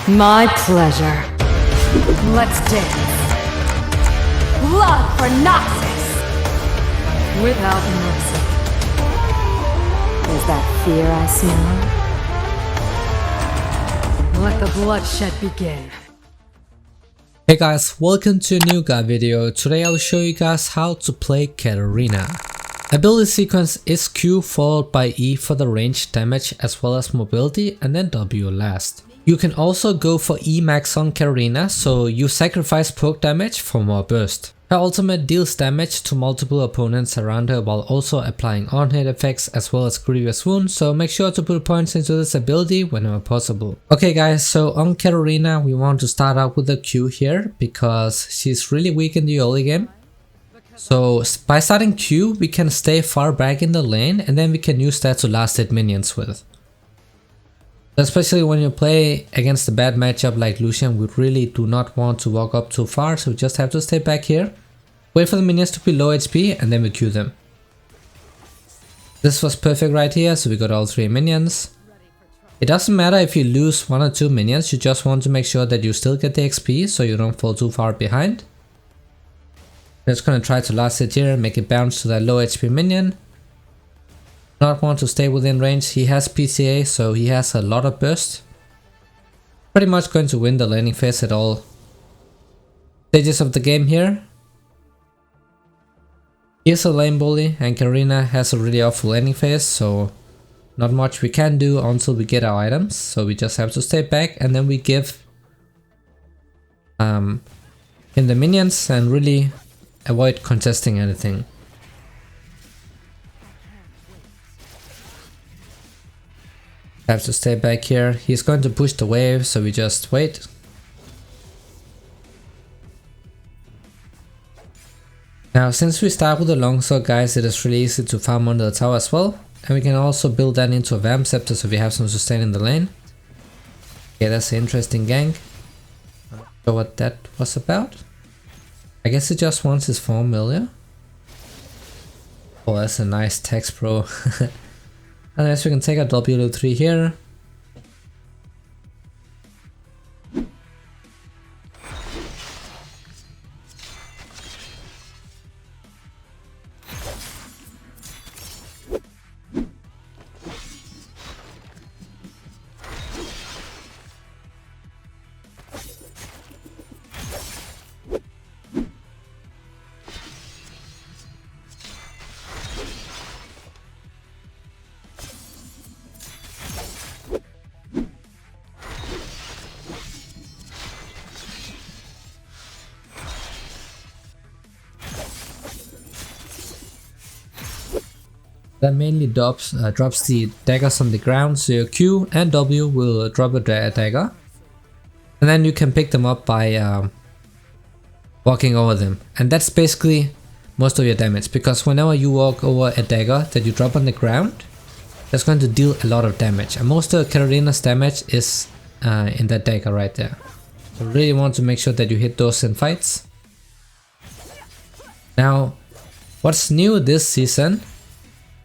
My pleasure. Let's dance. Blood for Noxus! Without mercy. Is that fear I smell? Let the bloodshed begin. Hey guys, welcome to a new guide video. Today I'll show you guys how to play Katarina. Ability sequence is Q followed by E for the range damage as well as mobility, and then W last. You can also go for E max on Katarina, so you sacrifice poke damage for more burst. Her ultimate deals damage to multiple opponents around her while also applying on-hit effects as well as grievous wounds, so make sure to put points into this ability whenever possible. Okay guys, so on Katarina we want to start out with a Q here because she's really weak in the early game. So by starting Q we can stay far back in the lane and then we can use that to last hit minions with. Especially when you play against a bad matchup like Lucian, we really do not want to walk up too far, so we just have to stay back here, wait for the minions to be low HP, and then we Q them. This was perfect right here, so we got all 3 minions. It doesn't matter if you lose 1 or 2 minions, you just want to make sure that you still get the XP, so you don't fall too far behind. We're just gonna try to last hit here, make it bounce to that low HP minion. Not want to stay within range. He has PCA, so he has a lot of burst. Pretty much going to win the laning phase at all stages of the game here. Here's a lane bully and Katarina has a really awful laning phase, so not much we can do until we get our items. So we just have to stay back and then we give in the minions and really avoid contesting anything. Have to stay back here. He's going to push the wave, so we just wait. Now since we start with the longsword guys, it is really easy to farm under the tower as well. And we can also build that into a Vamp Scepter so we have some sustain in the lane. Okay, that's an interesting gank. I'm not sure what that was about. I guess he just wants his 4 million. Oh, that's a nice text, bro. Unless we can take a W3 here. That mainly drops the daggers on the ground, so your Q and W will drop a dagger. And then you can pick them up by walking over them. And that's basically most of your damage, because whenever you walk over a dagger that you drop on the ground, that's going to deal a lot of damage. And most of Katarina's damage is in that dagger right there. So really want to make sure that you hit those in fights. Now, what's new this season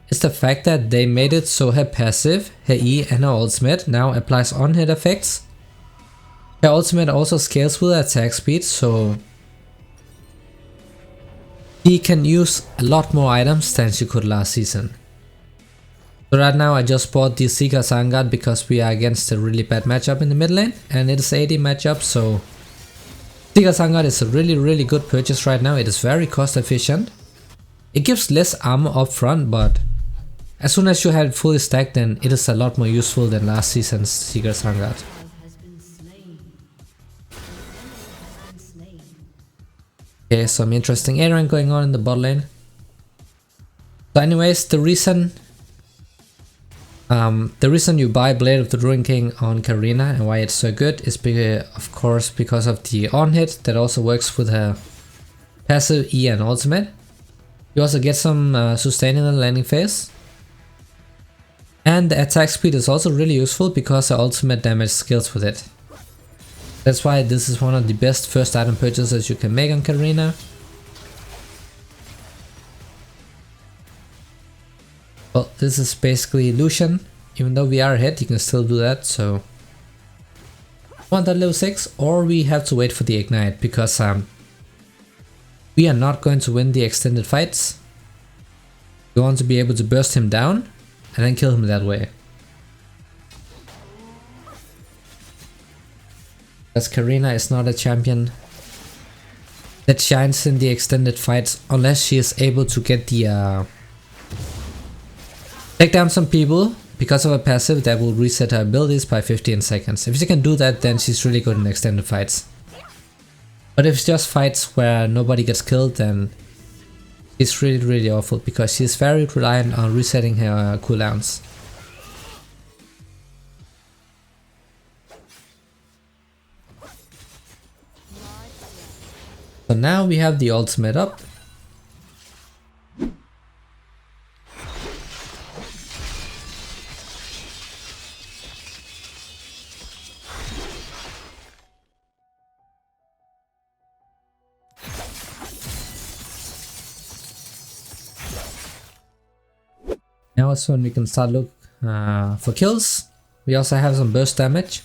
is the fact that they made it so her passive, her E and her ultimate now applies on-hit effects. Her ultimate also scales with attack speed, so she can use a lot more items than she could last season. So right now I just bought the Seeker's Vanguard because we are against a really bad matchup in the mid lane, and it is 80 matchup, so Seeker's Vanguard is a really good purchase right now. It is very cost efficient. It gives less armor up front, but as soon as you have it fully stacked, then it is a lot more useful than last season's Seeker's Vanguard. Okay, some interesting airing going on in the bot lane. So anyways, the reason you buy Blade of the Ruin King on Katarina and why it's so good is of course because of the on-hit that also works with her passive E and ultimate. You also get some sustain in the landing phase. And the attack speed is also really useful because the ultimate damage scales with it. That's why this is one of the best first item purchases you can make on Katarina. Well, this is basically Lucian. Even though we are ahead, you can still do that, so want that level 6, or we have to wait for the ignite, because we are not going to win the extended fights. We want to be able to burst him down and then kill him that way. Because Katarina is not a champion that shines in the extended fights unless she is able to get the take down some people because of a passive that will reset her abilities by 15 seconds. If she can do that, then she's really good in extended fights. But if it's just fights where nobody gets killed, then it's really awful, because she's very reliant on resetting her cooldowns. So now we have the ultimate up. Now is when we can start look for kills. We also have some burst damage.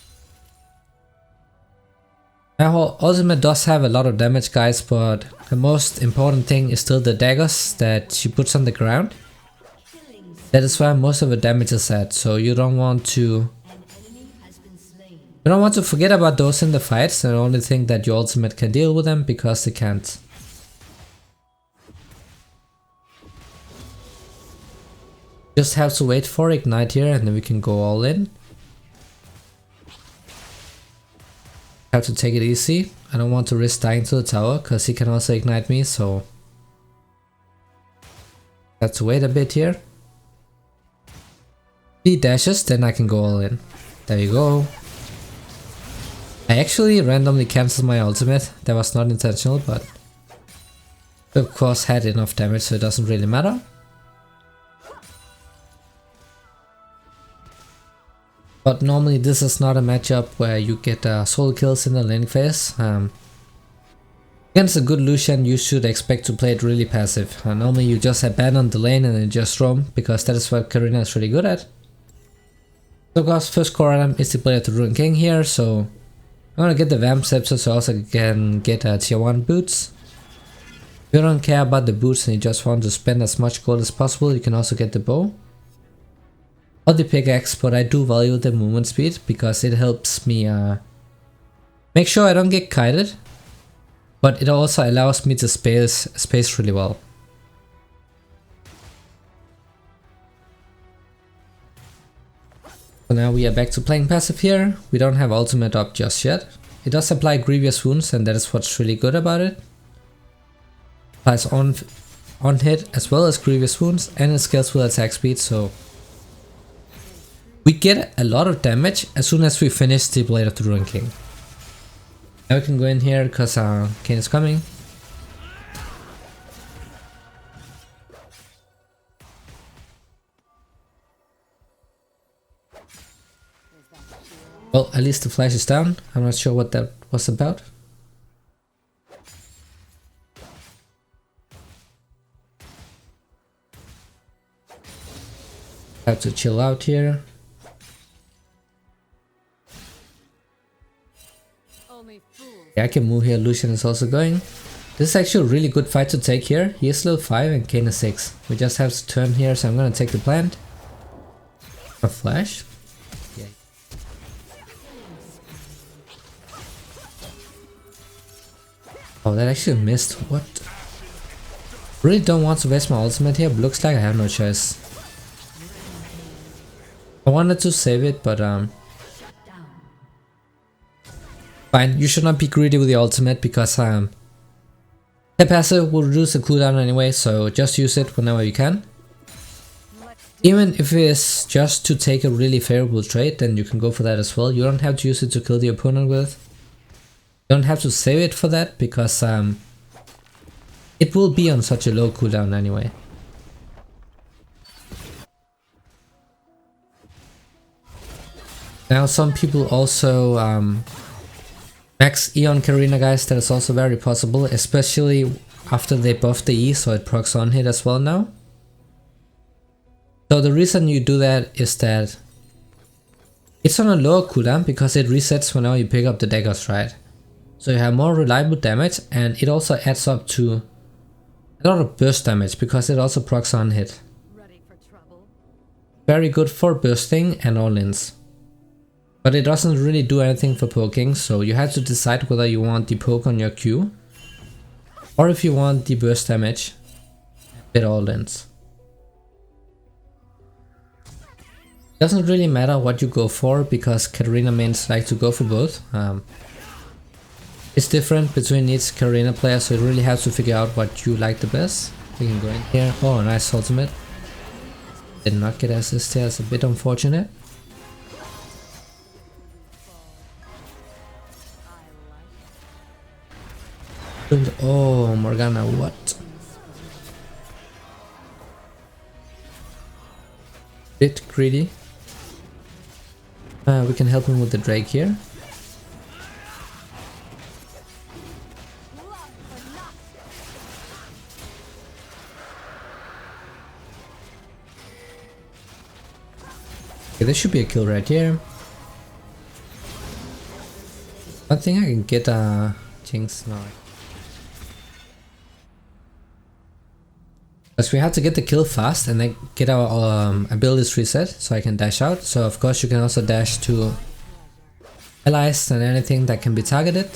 Now ultimate does have a lot of damage, guys, but the most important thing is still the daggers that she puts on the ground. That is where most of the damage is at, so you don't want to forget about those in the fights and only think that your ultimate can deal with them, because they can't. Just have to wait for ignite here and then we can go all in. Have to take it easy. I don't want to risk dying to the tower because he can also ignite me, so have to wait a bit here. He dashes, then I can go all in. There you go. I actually randomly cancelled my ultimate. That was not intentional, but of course had enough damage, so it doesn't really matter. But normally this is not a matchup where you get solo kills in the lane phase. Against a good Lucian, you should expect to play it really passive. Normally you just abandon the lane and then just roam, because that is what Katarina is really good at. So of course, first core item is the Blade of the Ruined King here, so I'm gonna get the Vamp Scepter so I also can get tier 1 boots. If you don't care about the boots and you just want to spend as much gold as possible, you can also get the bow or the pickaxe, but I do value the movement speed because it helps me make sure I don't get kited, but it also allows me to space really well. So now we are back to playing passive here. We don't have ultimate up just yet. It does apply grievous wounds, and that is what's really good about it. Applies on hit as well as grievous wounds, and it scales with attack speed, so we get a lot of damage as soon as we finish the Blade of the Ruined King. Now we can go in here because Kane is coming. Well, at least the flash is down. I'm not sure what that was about. Have to chill out here. Yeah, I can move here. Lucian is also going. This is actually a really good fight to take here. He is level 5 and Kane is 6. We just have to turn here, so I'm gonna take the plant. A flash. Yeah. Oh, that actually missed. What? Really don't want to waste my ultimate here, but looks like I have no choice. I wanted to save it, but fine. You should not be greedy with the ultimate, because the passive will reduce the cooldown anyway, so just use it whenever you can. Even if it is just to take a really favorable trade, then you can go for that as well. You don't have to use it to kill the opponent with. You don't have to save it for that, because it will be on such a low cooldown anyway. Now some people also max E on Katarina, guys. That is also very possible, especially after they buff the E, so it procs on hit as well now. So the reason you do that is that It's on a lower cooldown because it resets whenever you pick up the daggers, right? So you have more reliable damage, and it also adds up to a lot of burst damage because it also procs on hit. Very good for bursting and all-ins. But it doesn't really do anything for poking, so you have to decide whether you want the poke on your Q or if you want the burst damage with all-ins. Doesn't really matter what you go for because Katarina mains like to go for both. It's different between each Katarina player, so you really have to figure out what you like the best. We can go in here. Oh, nice ultimate. Did not get assist here, it's a bit unfortunate. Oh, Morgana, what? Bit greedy. We can help him with the Drake here. Okay, this should be a kill right here. I think I can get a Jinx now. Because we have to get the kill fast and then get our abilities reset so I can dash out. So of course you can also dash to allies and anything that can be targeted.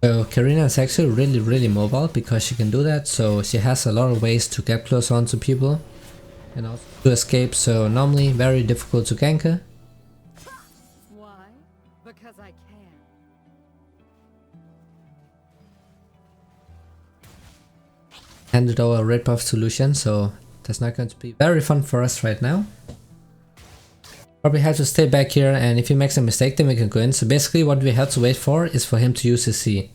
So Katarina is actually really mobile because she can do that. So she has a lot of ways to get close onto people and also to escape. So normally very difficult to gank her. Why? Because I can. Handed over a red buff to Lucian, so that's not going to be very fun for us right now. Probably have to stay back here, and if he makes a mistake then we can go in. So basically what we have to wait for is for him to use his C.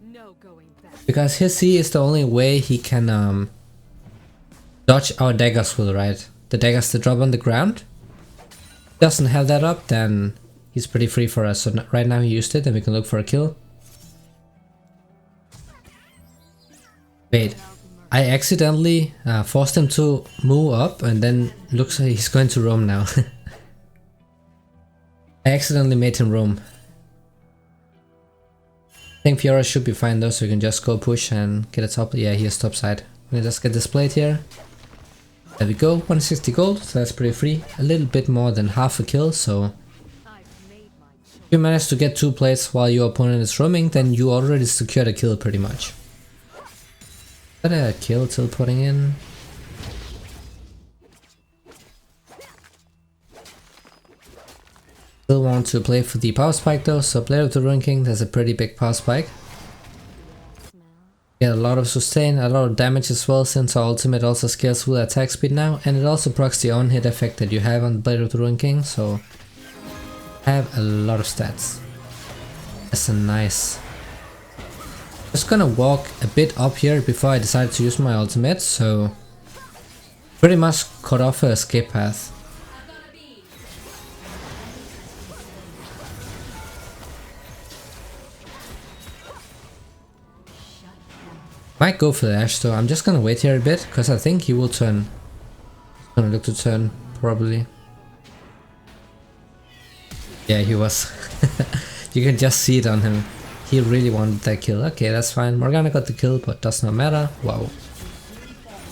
No going back. Because his C is the only way he can dodge our daggers with, right? The daggers that drop on the ground. Doesn't have that up, then he's pretty free for us. So right now he used it and we can look for a kill. Wait. I accidentally forced him to move up and then looks like he's going to roam now. I accidentally made him roam. I think Fiora should be fine though, so you can just go push and get a top. Yeah, he is top side. Let me just get this plate here. There we go, 160 gold, so that's pretty free. A little bit more than half a kill, so if you manage to get 2 plates while your opponent is roaming, then you already secured a kill pretty much. Got a kill teleporting in. Still want to play for the power spike though, so Blade of the Ruin King, that's a pretty big power spike. Get a lot of sustain, a lot of damage as well, since our ultimate also scales with attack speed now, and it also procs the on hit effect that you have on Blade of the Ruin King, so have a lot of stats. That's a nice. Just gonna walk a bit up here before I decide to use my ultimate, so pretty much cut off her escape path. Might go for the Ashe though. I'm just gonna wait here a bit because I think he will turn. He's gonna look to turn probably. Yeah, he was. You can just see it on him. He really wanted that kill. Okay, that's fine. Morgana got the kill, but does not matter. Wow.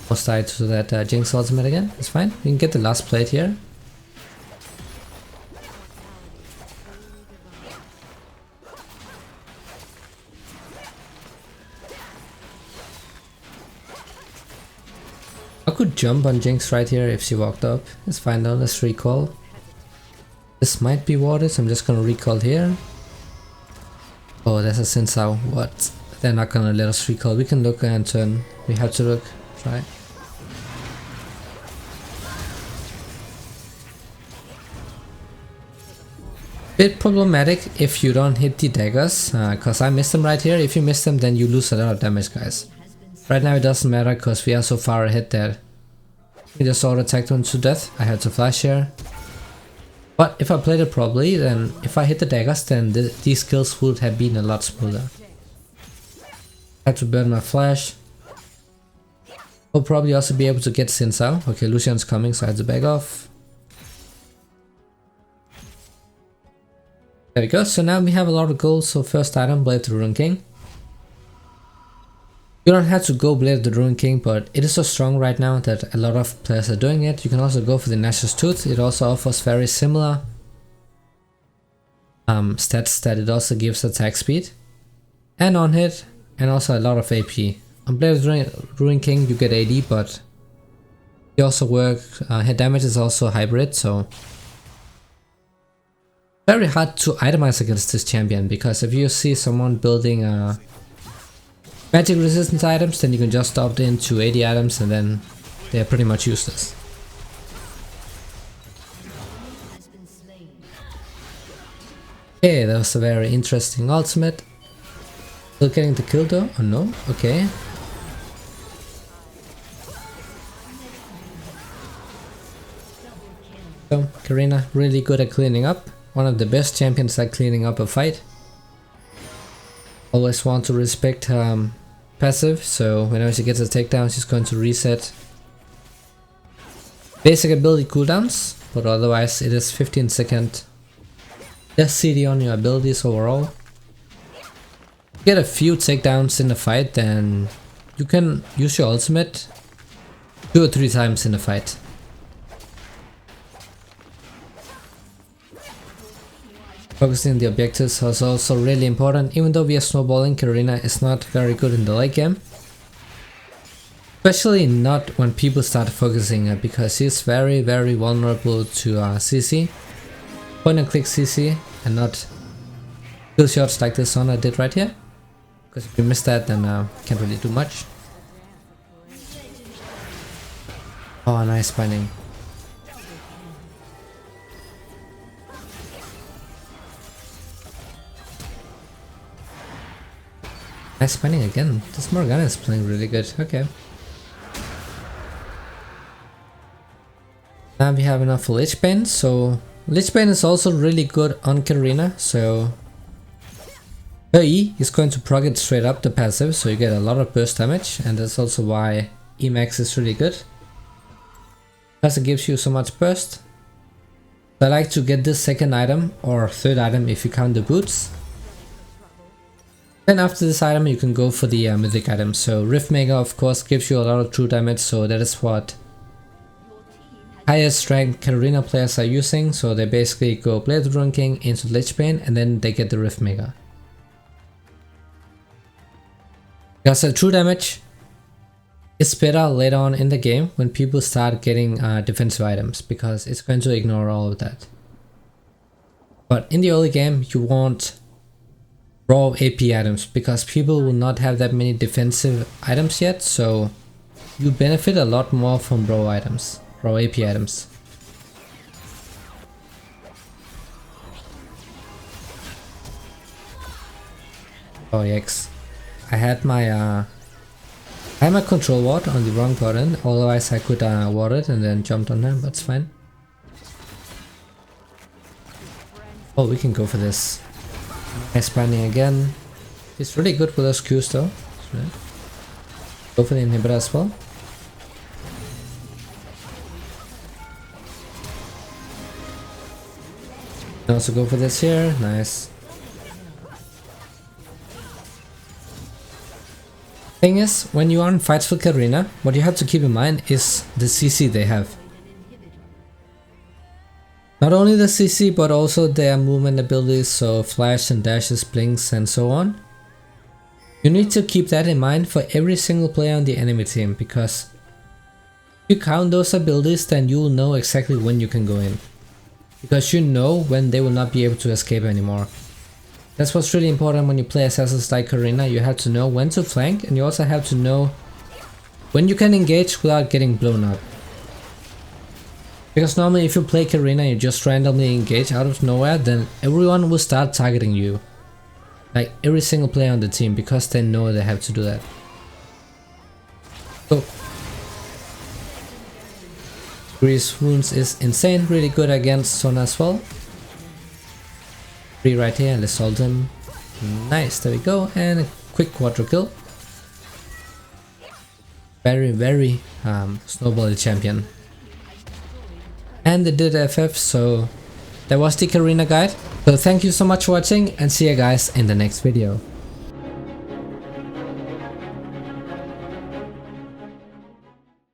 Almost died to that Jinx ultimate again. It's fine. We can get the last plate here. I could jump on Jinx right here if she walked up. It's fine though. Let's recall. This might be warded, so I'm just gonna recall here. Oh, there's a Xin Zhao. What? They're not gonna let us recall. We can look and turn. We have to look. Try. Bit problematic if you don't hit the daggers, cause I missed them right here. If you miss them, then you lose a lot of damage, guys. Right now it doesn't matter cause we are so far ahead that we just auto attacked one to death. I had to flash here. But if I played it properly, then if I hit the daggers, then these kills would have been a lot smoother. Had to burn my flash. We'll probably also be able to get Xin Zhao. Okay, Lucian's coming, so I had to back off. There we go. So now we have a lot of gold. So first item, Blade the Rune King. You don't have to go Blade the Rune King, but it is so strong right now that a lot of players are doing it. You can also go for the Nash's Tooth. It also offers very similar stats that it also gives attack speed and on hit, and also a lot of AP. On Blade of the Rune King you get AD, but you also work, hit damage is also hybrid, so very hard to itemize against this champion, because if you see someone building magic resistance items, then you can just opt into AD items and then they're pretty much useless. Okay, that was a very interesting ultimate. Still getting the kill though? Oh no? Okay. So, Katarina really good at cleaning up. One of the best champions at cleaning up a fight. Always want to respect passive, so whenever she gets a takedown she's going to reset basic ability cooldowns, but otherwise it is 15-second less CD on your abilities overall. Get a few takedowns in the fight, then you can use your ultimate 2 or 3 times in the fight. Focusing on the objectives is also really important. Even though we are snowballing, Katarina is not very good in the late game. Especially not when people start focusing, because she's very vulnerable to CC. Point and click CC and not kill shots like this one I did right here. Because if you miss that, then can't really do much. Oh, nice binding. Nice binding again. This Morgana is playing really good. Okay. Now we have enough Lich Bane, so Lich Bane is also really good on Katarina, so her E is going to proc it straight up the passive, so you get a lot of burst damage, and that's also why E max is really good. Plus it gives you so much burst. I like to get this second item, or third item if you count the boots. Then after this item you can go for the mythic item. So Riftmaker of course gives you a lot of true damage, so that is what highest ranked Katarina players are using. So they basically go Blade of the Rune King into Lich Bane and then they get the Riftmaker. Because the true damage is better later on in the game when people start getting defensive items, because it's going to ignore all of that. But in the early game you want raw AP items, because people will not have that many defensive items yet, so you benefit a lot more from raw items, raw AP items. Oh yikes. I had my control ward on the wrong button, otherwise I could ward it and then jumped on them, but it's fine. Oh, we can go for this. Nice binding again. It's really good with those Qs though. Right. Go for the inhibitor as well. Can also go for this here. Nice. Thing is, when you are in fights with Katarina, what you have to keep in mind is the CC they have. Not only the CC, but also their movement abilities, so flash and dashes, blinks and so on. You need to keep that in mind for every single player on the enemy team, because if you count those abilities, then you will know exactly when you can go in. Because you know when they will not be able to escape anymore. That's what's really important when you play assassins like Katarina. You have to know when to flank, and you also have to know when you can engage without getting blown up. Because normally if you play Katarina and you just randomly engage out of nowhere, then everyone will start targeting you. Like every single player on the team, because they know they have to do that. So Grease Wounds is insane, really good against Sona as well. 3 right here, let's ult him. Nice, there we go, and a quick quadra kill. Very snowball champion. And they did FF, so that was the Katarina guide. So thank you so much for watching and see you guys in the next video.